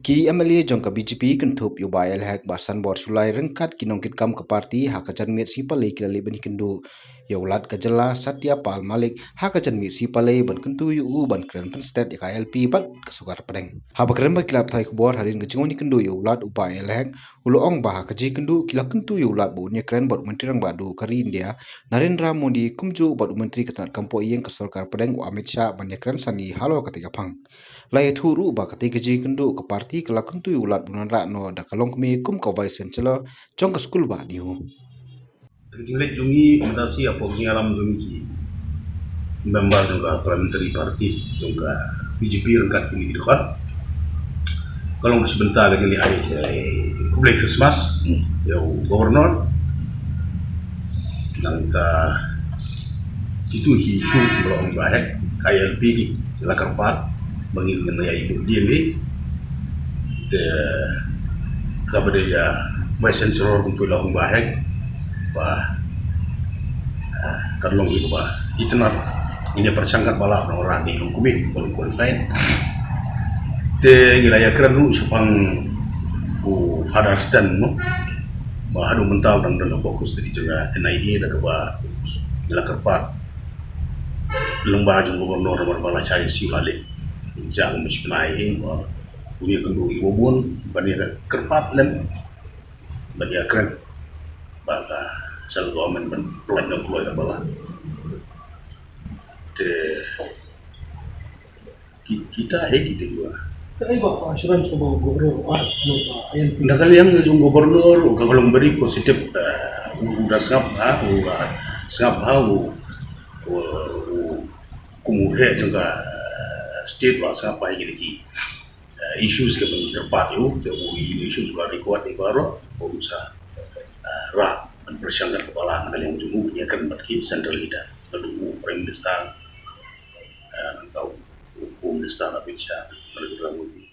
Ki MLA jong ka BJP Kyntu yubayal hak basan bor sulai rengkat kinongkit kam ke parti hakajan mit si palai kilali bani Kyntu yaulat ka jela Satya Pal Malik hakajan mit si palai ban Kyntu yu ban kren Pynstet ya LP bat ke Sorkar Pdeng ha bakren ba kilap thai kubor harin ke jingoni Kyntu yaulat ubayal hak uloong bah hakaji Kyntu kila Kyntu yaulat bu nya kren bat menteri rang badu kari India Narendra Modi kumju bat menteri ketanat kampo iyeng ke Sorkar Pdeng Amit Shah ban nya kren sani halo ketiga pang lai thuru ba katiga ji Kyntu ke parti kala Kyntu ulat bunan rakno da kalong kemi kum ka vice chancellor jong ka skul ba diu Jinglet jungi mendasi apa alam jungi ki member juga parliamentary party juga BJP rengkat kini dekat kalau sebentar lagi ni public Christmas ya gubernur nangka itu isu belum baik KLP di Sorkar Pdeng mengenai ibu dia ni kepada ya vice chancellor untuk lahung baik bah kadlong itu bah itu nak ini persangkat balap orang di lungkumin belum qualified te wilayah keranu sepang father stand no bah adu mentau dan fokus dari juga NIE dah keba Sorkar Pdeng lembaga gubernur nomor bala cari si balik jangan mesti naik punya Kyntu ibubun banyak kerpat dan banyak keren baka sel government ban pelajang keluar bala kita kita juga Kaya ba assurance ko ba gubernur ayan nakal yang yung gubernur kalau beri positif udah sangap kumuhe juga state lah sangap baik ini issues ke tempat itu issues lah record di baru bisa rak bersangkat kepala nakal yang jumlah punya kan berkait central leader lalu prime minister atau home minister Amit Shah Narendra Modi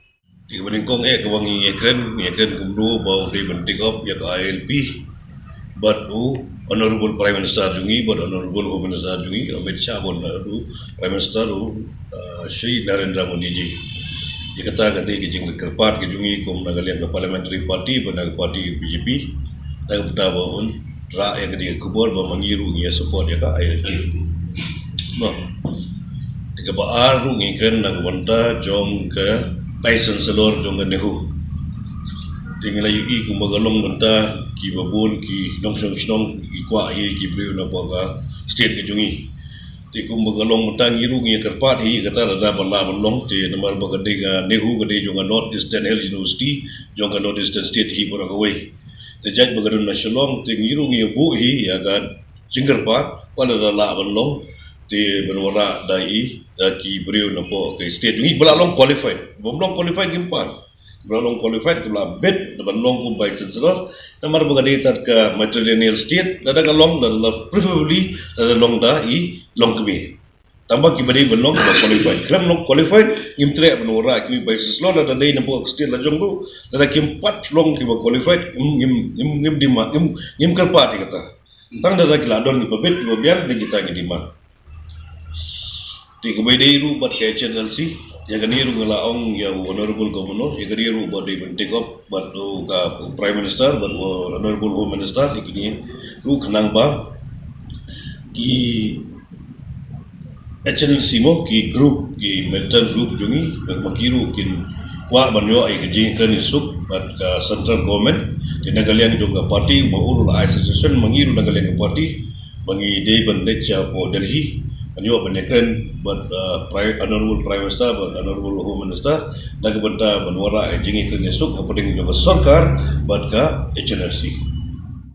di kebaningkong kewangi kren kumdu bau di bentikop ya ke ALP but honorable prime minister jungi but honorable home minister jungi Amit Shah bon prime minister Shri Narendra Modi ji dia kata kata ke jing kerpat ke jungi kum nagalian ke parliamentary party pada parti BJP dan kita baun ra yang ke kubur ba mangiru ngia support ya ka ALP no tiga ba aru ngi kren nang wanta jong ke license selor jong ke nehu tinggal yu kum bagalong benta ki babun ki nongsong snong ki kwa hi ki brio na ba state ke jungi ti kum bagalong benta ngiru ngia kerpat hi kata ada bala balong ti nomor ba gede nehu gede jong North Eastern Health University jong North Eastern State hi bora away terjadi bagadun nasional tinggiru ngi bu hi ya kan Sorkar pada la balong ti benwara dai ki brio na po ke state ngi belalong qualified bomlong qualified gimpan belalong qualified kula bet balong ku baik sensor nomor bagade tat ke matrimonial state dada kalong dada preferably dada long dai long kemi tambah ki bade belong qualified kram long qualified imtre benwara ki baik sensor dada dai na po state la jong bu dada kim pat long ki qualified im kerpat kata tang dada kila don ni pabet ki biang de kita ngi dima ti kebedairu bat ke HNLC ya ganiru ngalaong ya honorable governor ya ganiru bat di bentikop bat ka prime minister bat honorable home minister ikini ru khnang ba ki HNLC mo ki group ki militant group jungi makiru kin kwa banyo ay kajing kran isuk bat ka central government tinagalian juga party maurul association mangiru nagalian party bangi day bandit cha po Delhi anyo banekren but honorable prime minister but honorable home minister nagbenta banwara jingi kren isuk hapoding juga Sorkar but ka HNLC